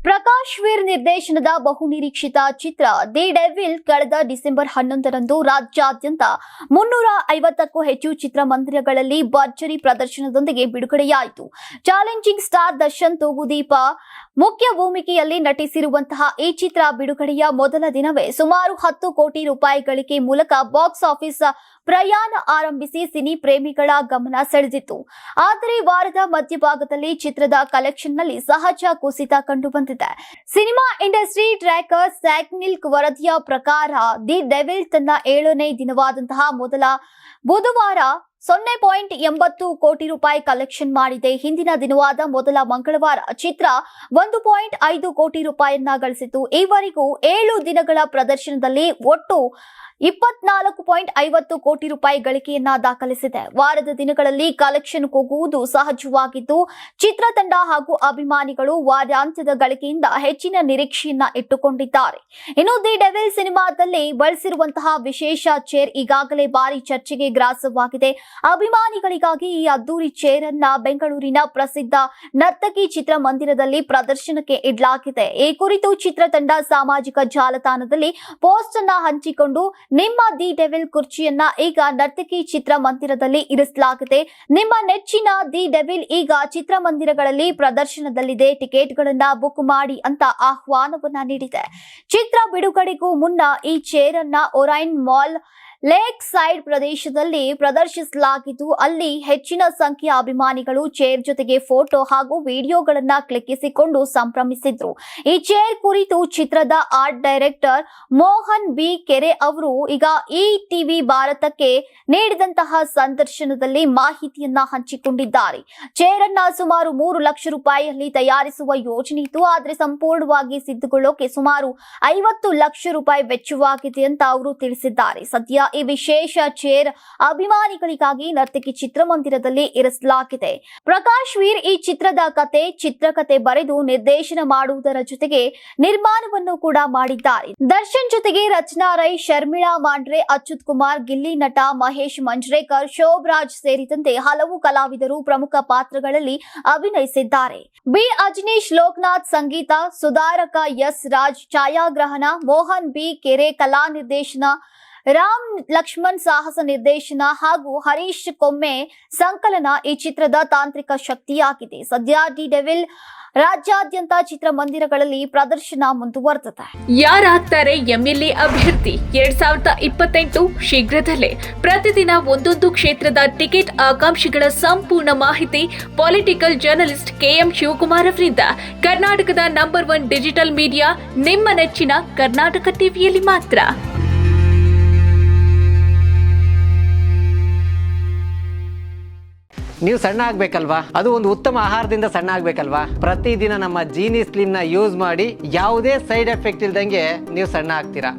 ಪ್ರಕಾಶ್ ವೀರ್ ನಿರ್ದೇಶನದ ಬಹುನಿರೀಕ್ಷಿತ ಚಿತ್ರ the devil ಕಳೆದ ಡಿಸೆಂಬರ್ 11ರಂದು ರಾಜ್ಯಾದ್ಯಂತ 350ಕ್ಕೂ ಹೆಚ್ಚು ಚಿತ್ರಮಂದಿರಗಳಲ್ಲಿ ಭರ್ಜರಿ ಪ್ರದರ್ಶನದೊಂದಿಗೆ ಬಿಡುಗಡೆಯಾಯಿತು. ಚಾಲೆಂಜಿಂಗ್ ಸ್ಟಾರ್ ದರ್ಶನ್ ತೂಗುದೀಪ ಮುಖ್ಯ ಭೂಮಿಕೆಯಲ್ಲಿ ನಟಿಸಿರುವಂತಹ ಈ ಚಿತ್ರ ಬಿಡುಗಡೆಯ ಮೊದಲ ದಿನವೇ ಸುಮಾರು 10 ಕೋಟಿ ರೂಪಾಯಿ ಗಳಿಕೆ ಮೂಲಕ ಬಾಕ್ಸ್ ಆಫೀಸ್ ಪ್ರಯಾಣ ಆರಂಭಿಸಿ ಸಿನಿ ಪ್ರೇಮಿಗಳ ಗಮನ ಸೆಳೆದಿತ್ತು. ಆದರೆ ವಾರದ ಮಧ್ಯಭಾಗದಲ್ಲಿ ಚಿತ್ರದ ಕಲೆಕ್ಷನ್ನಲ್ಲಿ ಸಹಜ ಕುಸಿತ ಕಂಡುಬಂದಿದೆ. ಸಿನಿಮಾ ಇಂಡಸ್ಟ್ರಿ ಟ್ರ್ಯಾಕರ್ ಸ್ಯಾಗ್ನಿಲ್ಕ್ ವರದಿಯ ಪ್ರಕಾರ ದಿ ಡೆವಿಲ್ ತನ್ನ 7ನೇ ದಿನವಾದಂತಹ ಮೊದಲ ಬುಧವಾರ 0.80 ಕೋಟಿ ರೂಪಾಯಿ ಕಲೆಕ್ಷನ್ ಮಾಡಿದೆ. ಹಿಂದಿನ ದಿನವಾದ ಮೊದಲ ಮಂಗಳವಾರ ಚಿತ್ರ 1.5 ಕೋಟಿ ರೂಪಾಯಿಯನ್ನ ಗಳಿಸಿತು. ಈವರೆಗೂ 7 ದಿನಗಳ ಪ್ರದರ್ಶನದಲ್ಲಿ ಒಟ್ಟು 24.50 ಕೋಟಿ ರೂಪಾಯಿ ಗಳಿಕೆಯನ್ನ ದಾಖಲಿಸಿದೆ. ವಾರದ ದಿನಗಳಲ್ಲಿ ಕಲೆಕ್ಷನ್ ಕುಗ್ಗುವುದು ಸಹಜವಾಗಿದ್ದು, ಚಿತ್ರತಂಡ ಹಾಗೂ ಅಭಿಮಾನಿಗಳು ವಾರಾಂತ್ಯದ ಗಳಿಕೆಯಿಂದ ಹೆಚ್ಚಿನ ನಿರೀಕ್ಷೆಯನ್ನ ಇಟ್ಟುಕೊಂಡಿದ್ದಾರೆ. ಇನ್ನು ದಿ ಡೆವಿಲ್ ಸಿನಿಮಾದಲ್ಲಿ ಬಳಸಿರುವಂತಹ ವಿಶೇಷ ಚೇರ್ ಈಗಾಗಲೇ ಭಾರಿ ಚರ್ಚೆಗೆ ಗ್ರಾಸವಾಗಿದೆ. ಅಭಿಮಾನಿಗಳಿಗಾಗಿ ಈ ಅದ್ದೂರಿ ಚೇರ್ ಅನ್ನ ಬೆಂಗಳೂರಿನ ಪ್ರಸಿದ್ಧ ನರ್ತಕಿ ಚಿತ್ರಮಂದಿರದಲ್ಲಿ ಪ್ರದರ್ಶನಕ್ಕೆ ಇಡಲಾಗಿದೆ. ಈ ಕುರಿತು ಚಿತ್ರತಂಡ ಸಾಮಾಜಿಕ ಜಾಲತಾಣದಲ್ಲಿ ಪೋಸ್ಟ್ ಅನ್ನ ಹಂಚಿಕೊಂಡು, ನಿಮ್ಮ ದಿ ಡೆವಿಲ್ ಕುರ್ಚಿಯನ್ನ ಈಗ ನರ್ತಕಿ ಚಿತ್ರಮಂದಿರದಲ್ಲಿ ಇರಿಸಲಾಗಿದೆ. ನಿಮ್ಮ ನೆಚ್ಚಿನ ದಿ ಡೆವಿಲ್ ಈಗ ಚಿತ್ರಮಂದಿರಗಳಲ್ಲಿ ಪ್ರದರ್ಶನದಲ್ಲಿದೆ. ಟಿಕೆಟ್ಗಳನ್ನ ಬುಕ್ ಮಾಡಿ ಅಂತ ಆಹ್ವಾನವನ್ನ ನೀಡಿದೆ. ಚಿತ್ರ ಬಿಡುಗಡೆಗೂ ಮುನ್ನ ಈ ಚೇರ್ ಅನ್ನ ಒರೈನ್ ಮಾಲ್ ಲೇಕ್ ಸೈಡ್ ಪ್ರದೇಶದಲ್ಲಿ ಪ್ರದರ್ಶಿಸಲಾಗಿದ್ದು, ಅಲ್ಲಿ ಹೆಚ್ಚಿನ ಸಂಖ್ಯೆಯ ಅಭಿಮಾನಿಗಳು ಚೇರ್ ಜೊತೆಗೆ ಫೋಟೋ ಹಾಗೂ ವಿಡಿಯೋಗಳನ್ನ ಕ್ಲಿಕ್ಕಿಸಿಕೊಂಡು ಸಂಭ್ರಮಿಸಿದ್ರು. ಈ ಚೇರ್ ಕುರಿತು ಚಿತ್ರದ ಆರ್ಟ್ ಡೈರೆಕ್ಟರ್ ಮೋಹನ್ ಬಿ ಕೆರೆ ಅವರು ಈಗ ಟಿವಿ ಭಾರತಕ್ಕೆ ನೀಡಿದಂತಹ ಸಂದರ್ಶನದಲ್ಲಿ ಮಾಹಿತಿಯನ್ನ ಹಂಚಿಕೊಂಡಿದ್ದಾರೆ. ಚೇರ್ ಅನ್ನ ಸುಮಾರು 3 ಲಕ್ಷ ರೂಪಾಯಿಯಲ್ಲಿ ತಯಾರಿಸುವ ಯೋಜನೆ ಇತ್ತು. ಆದರೆ ಸಂಪೂರ್ಣವಾಗಿ ಸಿದ್ಧಗೊಳ್ಳೋಕೆ ಸುಮಾರು 50 ಲಕ್ಷ ರೂಪಾಯಿ ವೆಚ್ಚವಾಗಿದೆ ಅಂತ ಅವರು ತಿಳಿಸಿದ್ದಾರೆ. ಸದ್ಯ ಈ ವಿಶೇಷ ಚೇರ್ ಅಭಿಮಾನಿಗಳಿಗಾಗಿ ನರ್ತಕಿ ಚಿತ್ರಮಂದಿರದಲ್ಲಿ ಇರಿಸಲಾಗಿದೆ. ಪ್ರಕಾಶ್ ವೀರ್ ಈ ಚಿತ್ರದ ಚಿತ್ರಕಥೆ ಬರೆದು ನಿರ್ದೇಶನ ಮಾಡುವುದರ ಜೊತೆಗೆ ನಿರ್ಮಾಣವನ್ನು ಕೂಡ ಮಾಡಿದ್ದಾರೆ. ದರ್ಶನ್ ಜೊತೆಗೆ ರಚನಾ ರೈ, ಶರ್ಮಿಳಾ ಮಾಂಡ್ರೆ, ಅಚ್ಯುತ್ ಕುಮಾರ್, ಗಿಲ್ಲಿ ನಟ ಮಹೇಶ್ ಮಂಜ್ರೇಕರ್, ಶೋಭರಾಜ್ ಸೇರಿದಂತೆ ಹಲವು ಕಲಾವಿದರು ಪ್ರಮುಖ ಪಾತ್ರಗಳಲ್ಲಿ ಅಭಿನಯಿಸಿದ್ದಾರೆ. ಬಿ ಅಜನೀಶ್ ಲೋಕನಾಥ್ ಸಂಗೀತ, ಸುಧಾರಕ ಎಸ್ ರಾಜ್ ಛಾಯಾಗ್ರಹಣ, ಮೋಹನ್ ಬಿ ಕೆರೆ ಕಲಾ ನಿರ್ದೇಶನ, ರಾಮ್ ಲಕ್ಷ್ಮಣ್ ಸಾಹಸ ನಿರ್ದೇಶನ ಹಾಗೂ ಹರೀಶ್ ಕೊಮ್ಮೆ ಸಂಕಲನ ಈ ಚಿತ್ರದ ತಾಂತ್ರಿಕ ಶಕ್ತಿಯಾಗಿದೆ. ಸದ್ಯ ದಿ ಡೆವಿಲ್ ರಾಜ್ಯಾದ್ಯಂತ ಚಿತ್ರಮಂದಿರಗಳಲ್ಲಿ ಪ್ರದರ್ಶನ ಮುಂದುವರೆದಿದೆ. ಯಾರಾಗ್ತಾರೆ ಎಂಎಲ್ಎ ಅಭ್ಯರ್ಥಿ 2028 ಶೀಘ್ರದಲ್ಲೇ. ಪ್ರತಿದಿನ ಒಂದೊಂದು ಕ್ಷೇತ್ರದ ಟಿಕೆಟ್ ಆಕಾಂಕ್ಷಿಗಳ ಸಂಪೂರ್ಣ ಮಾಹಿತಿ ಪೊಲಿಟಿಕಲ್ ಜರ್ನಲಿಸ್ಟ್ ಕೆಎಂ ಶಿವಕುಮಾರ್ ಅವರಿಂದ. ಕರ್ನಾಟಕದ ನಂಬರ್ 1 ಡಿಜಿಟಲ್ ಮೀಡಿಯಾ ನಿಮ್ಮ ನೆಚ್ಚಿನ ಕರ್ನಾಟಕ ಟಿವಿಯಲ್ಲಿ ಮಾತ್ರ. ನೀವು ಸಣ್ಣ ಆಗ್ಬೇಕಲ್ವಾ? ಅದು ಒಂದು ಉತ್ತಮ ಆಹಾರದಿಂದ ಸಣ್ಣ ಆಗ್ಬೇಕಲ್ವಾ? ಪ್ರತಿದಿನ ನಮ್ಮ ಜೀನಿ ಸ್ಲಿಮ್ ನ ಯೂಸ್ ಮಾಡಿ ಯಾವುದೇ ಸೈಡ್ ಎಫೆಕ್ಟ್ ಇಲ್ದಂಗೆ ನೀವು ಸಣ್ಣ ಆಗ್ತೀರಾ.